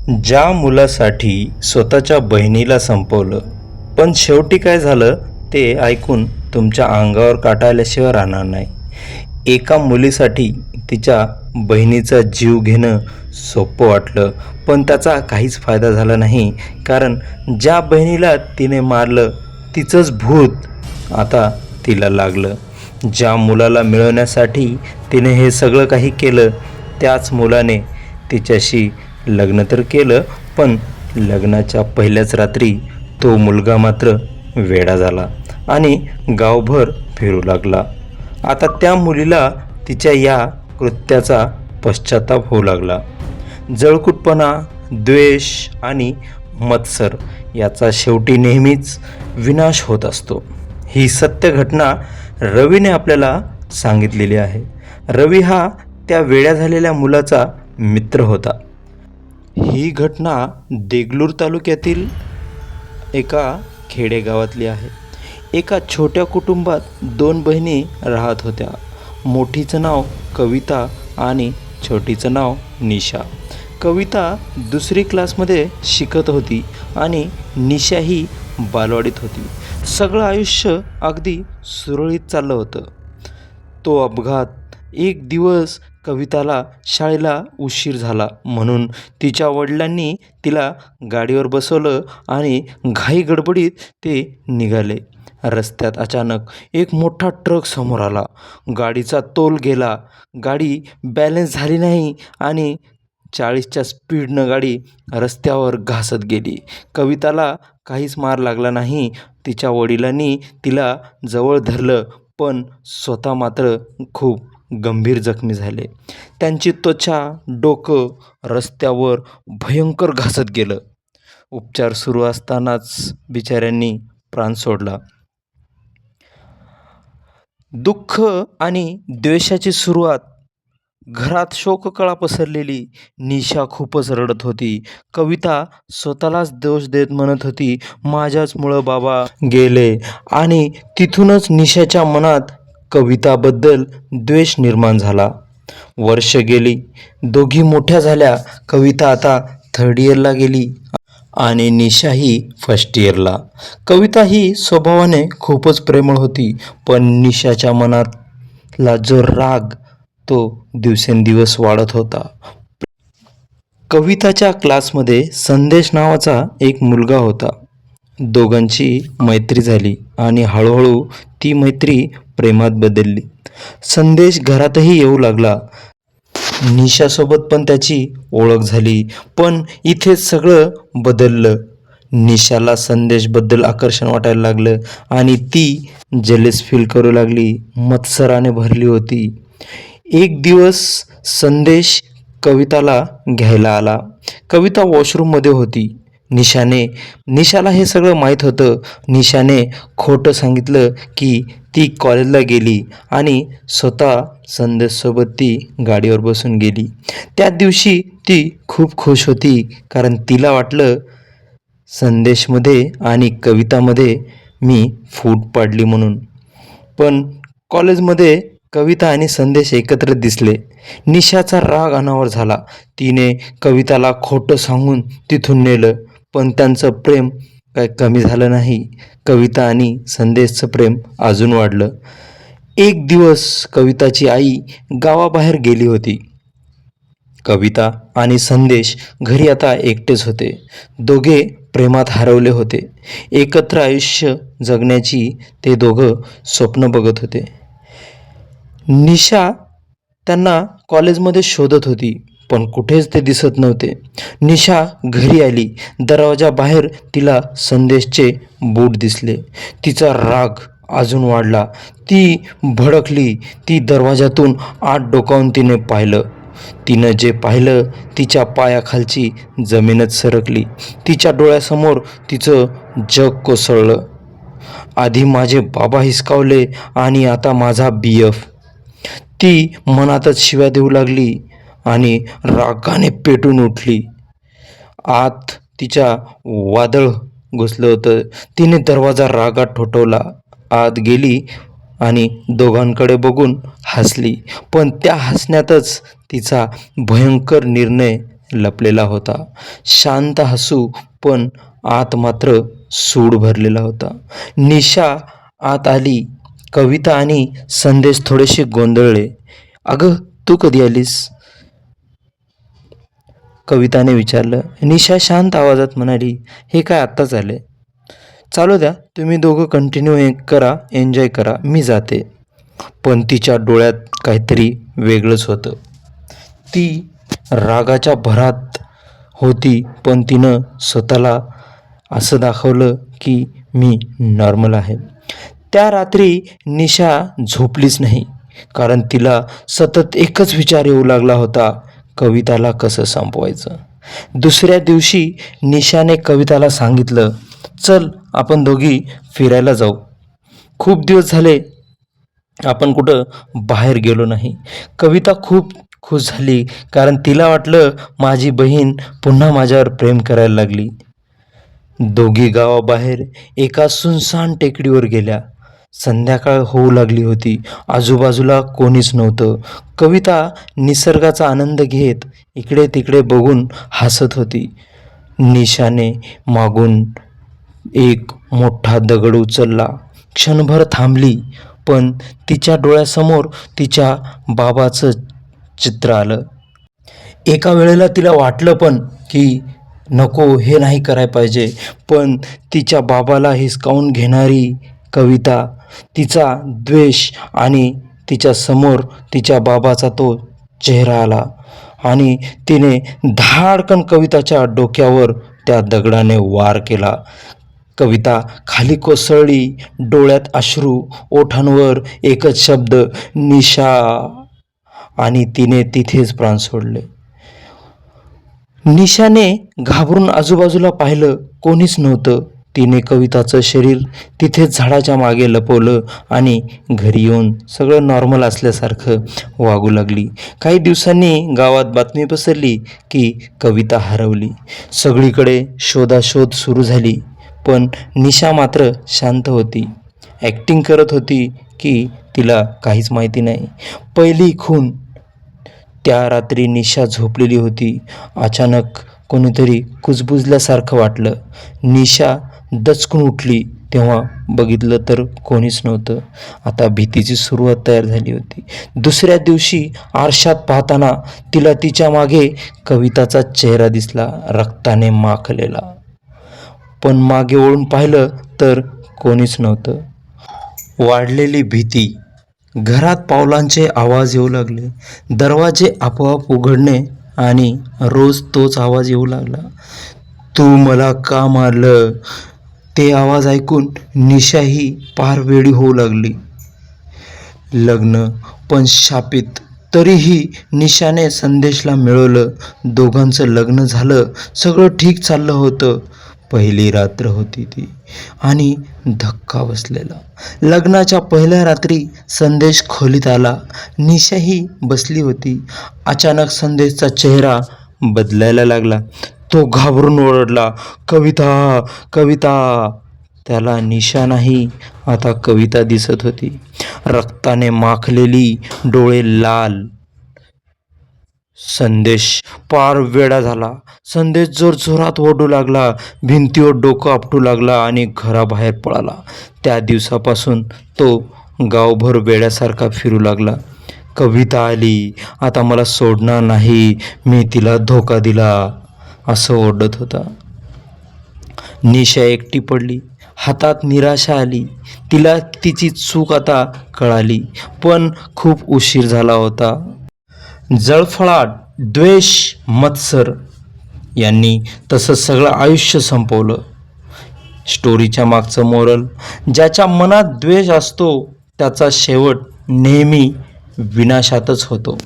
ज्या मुलासाठी स्वतःच्या बहिणीला संपवलं, पण शेवटी काय झालं ते ऐकून तुमच्या अंगावर काटा आल्याशिवाय राहणार नाही. एका मुलीसाठी तिच्या बहिणीचा जीव घेणं सोपं वाटलं, पण त्याचा काहीच फायदा झाला नाही. कारण ज्या बहिणीला तिने मारलं तिचंच भूत आता तिला लागलं. ज्या मुलाला मिळवण्यासाठी तिने हे सगळं काही केलं, त्याच मुलाने तिच्याशी लग्न तर केलं, पण लग्नाच्या पहिल्याच रात्री तो मुलगा मात्र वेडा झाला आणि गावभर फिरू लागला. आता त्या मुलीला तिच्या या कृत्याचा पश्चाताप होऊ लागला. जळकुटपणा, द्वेष आणि मत्सर याचा शेवटी नेहमीच विनाश होत असतो. ही सत्य घटना रवीने आपल्याला सांगितलेली आहे. रवी हा त्या वेड्या झालेल्या मुलाचा मित्र होता. ही घटना देगलूर तालुक्यातील एका खेडेगावातली आहे. एका छोट्या कुटुंबात 2 बहिणी राहत होत्या. मोठीचं नाव कविता आणि छोटीचं नाव निशा. कविता 2री क्लासमध्ये शिकत होती आणि निशा ही बालवाडीत होती. सगळं आयुष्य अगदी सुरळीत चाललं होतं. तो अपघात. एक दिवस कविताला शाळेला उशीर झाला म्हणून तिच्या वडिलांनी तिला गाडीवर बसवलं आणि घाई गडबडीत ते निघाले. रस्त्यात अचानक एक मोठा ट्रक समोर आला. गाडीचा तोल गेला. गाडी बॅलन्स झाली नाही आणि 40च्या स्पीडनं गाडी रस्त्यावर घासत गेली. कविताला काहीच मार लागला नाही. तिच्या वडिलांनी तिला जवळ धरलं, पण स्वतः मात्र खूप गंभीर जखमी झाले. त्यांची त्वचा, डोकं रस्त्यावर भयंकर घासत गेलं. उपचार सुरू असतानाच बिचाऱ्यांनी प्राण सोडला. दुःख आणि द्वेषाची सुरुवात. घरात शोककळा पसरलेली. निशा खूपच रडत होती. कविता स्वतःलाच दोष देत म्हणत होती, माझ्याचमुळं बाबा गेले. आणि तिथूनच निशाच्या मनात कविताबद्दल द्वेष निर्माण झाला. वर्ष गेली. दोघी मोठ्या झाल्या. कविता आता 3rd इयरला गेली आणि निशा ही 1st इयरला. कविता ही स्वभावाने खूपच प्रेमळ होती, पण निशाच्या मनातला जो राग तो दिवसेंदिवस वाढत होता. कविताच्या क्लासमध्ये संदेश नावाचा एक मुलगा होता. दोघांची मैत्री झाली आणि हळूहळू ती मैत्री प्रेमात बदलली. संदेश घरातही येऊ लागला. निशासोबत पण त्याची ओळख झाली. पण इथे सगळं बदललं. निशाला संदेशबद्दल आकर्षण वाटायला लागलं आणि ती जेलस फील करू लागली. मत्सराने भरली होती. एक दिवस संदेश कविताला घ्यायला आला. कविता वॉशरूममध्ये होती. निशाला हे सगळं माहीत होतं. निशाने खोटं सांगितलं की ती कॉलेजला गेली आणि स्वतः संदेशसोबत ती गाडीवर बसून गेली. त्या दिवशी ती खूप खुश होती, कारण तिला वाटलं संदेशमध्ये आणि कवितामध्ये मी फूट पाडली म्हणून. पण कॉलेजमध्ये कविता आणि संदेश एकत्र दिसले. निशाचा राग अनावर झाला. तिने कविताला खोटं सांगून तिथून नेलं, पण त्यांचं प्रेम काय कमी झालं नाही. कविता आणि संदेशचं प्रेम अजून वाढलं. एक दिवस कविताची आई गावाबाहेर गेली होती. कविता आणि संदेश घरी आता एकटेच होते. दोघे प्रेमात हरवले होते. एकत्र आयुष्य जगण्याची ते दोघं स्वप्न बघत होते. निशा त्यांना कॉलेजमध्ये शोधत होती, पण कुठेच ते दिसत नव्हते. निशा घरी आली. दरवाजाबाहेर तिला संदेशचे बूट दिसले. तिचा राग अजून वाढला. ती भडकली. ती दरवाजातून आत डोकावून तिने पाहिलं. तिनं जे पाहिलं तिच्या पायाखालची जमीनच सरकली. तिच्या डोळ्यासमोर तिचं जग कोसळलं. आधी माझे बाबा हिसकावले आणि आता माझा BF. ती मनातच शिव्या देऊ लागली आणि रागाने पेटून उठली. आत तिच्या वादळ घुसलं होतं. तिने दरवाजा रागात ठोठावला. आत गेली आणि दोघांकडे बघून हसली. पण त्या हसण्यातच तिचा भयंकर निर्णय लपलेला होता. शांत हसू, पण आत मात्र सूड भरलेला होता. निशा आत आली. कविता आणि संदेश थोडेसे गोंधळले. "अगं, तू कधी आलीस?" कविताने विचारलं. निशा शांत आवाजात म्हणाली, "हे काय आत्ताच आले." "चालू द्या, तुम्ही दोघं कंटिन्यू करा, एन्जॉय करा, मी जाते." पण तिच्या डोळ्यात काहीतरी वेगळंच होतं. ती रागाच्या भरात होती, पण तिनं स्वतःला असं दाखवलं की मी नॉर्मल आहे. त्या रात्री निशा झोपलीच नाही, कारण तिला सतत एकच विचार येऊ लागला होता, कविताला कसं संपवायचं. दुसऱ्या दिवशी निशाने कविताला सांगितलं, "चल, आपण दोघी फिरायला जाऊ. खूप दिवस झाले आपण कुठं बाहेर गेलो नाही." कविता खूप खुश झाली, कारण तिला वाटलं माझी बहीण पुन्हा माझ्यावर प्रेम करायला लागली. दोघी गावाबाहेर एका सुनसान टेकडीवर गेल्या. संध्याकाळ होऊ लागली होती. आजूबाजूला कोणीच नव्हतं. कविता निसर्गाचा आनंद घेत इकडे तिकडे बघून हसत होती. निशाने मागून एक मोठा दगड उचलला. क्षणभर थांबली, पण तिच्या डोळ्यासमोर तिच्या बाबाचं चित्र आलं. एका वेळेला तिला वाटलं पण की नको, हे नाही करायला पाहिजे, पण तिच्या बाबाला हिसकावून घेणारी कविता, तिचा द्वेष, आणि तिच्या समोर तिच्या बाबाचा तो चेहरा आला आणि तिने धाडकन कविताच्या डोक्यावर त्या दगडाने वार केला. कविता खाली कोसळली. डोळ्यात अश्रू, ओठांवर एकच शब्द, "निशा." आणि तिने तिथेच प्राण सोडले. निशाने घाबरून आजूबाजूला पाहिलं, कोणीच नव्हतं. तिने कविताचं शरीर तिथेच झाडाच्या मागे लपवलं आणि घरी येऊन सगळं नॉर्मल असल्यासारखं वागू लागली. काही दिवसांनी गावात बातमी पसरली की कविता हरवली. सगळीकडे शोधाशोध सुरू झाली, पण निशा मात्र शांत होती. ॲक्टिंग करत होती की तिला काहीच माहिती नाही. पहिली खून. त्या रात्री निशा झोपलेली होती. अचानक कोणीतरी कुजबुजल्यासारखं वाटलं. निशा दचकून उठली. तेव्हा बघितलं तर कोणीच नव्हतं. आता भीतीची सुरुवात तयार झाली होती. दुसऱ्या दिवशी आरशात पाहताना तिला तिच्या मागे कविताचा चेहरा दिसला, रक्ताने माखलेला. पण मागे वळून पाहिलं तर कोणीच नव्हतं. वाढलेली भीती. घरात पावलांचे आवाज येऊ लागले. दरवाजे आपोआप उघडणे आणि रोज तोच आवाज येऊ लागला, "तू मला का मारलं?" ते आवाज ऐकून निशाही पार वेडी होऊ लागली. लग्न पण शापित. तरीही निशाने संदेशला मिळवलं. दोघांचं लग्न झालं. सगळं ठीक चाललं होतं. पहिली रात्र होती ती, आणि धक्का बसलेला. लग्नाच्या पहिल्या रात्री संदेश खोलीत आला. निशाही बसली होती. अचानक संदेशचा चेहरा बदलायला लागला. तो घाबरून ओरडला, "कविता, कविता." त्याला निशा नाही, आता कविता दिसत होती. रक्ताने माखलेली, डोळे लाल. संदेश पार वेडा झाला. संदेश जोरजोरात ओरडू लागला, भिंतीवर डोकं आपटू लागला आणि घराबाहेर पळाला. त्या दिवसापासून तो गावभर वेड्यासारखा फिरू लागला. "कविता आली, आता मला सोडणार नाही, मी तिला धोका दिला," असं ओरडत होता. निशा एकटी पडली. हातात निराशा आली. तिला तिची चूक आता कळाली, पण खूप उशीर झाला होता. जळफळाट, द्वेष, मत्सर यांनी तसं सगळं आयुष्य संपवलं. स्टोरीच्या मागचं मोरल, ज्याच्या मनात द्वेष असतो त्याचा शेवट नेहमी विनाशातच होतो.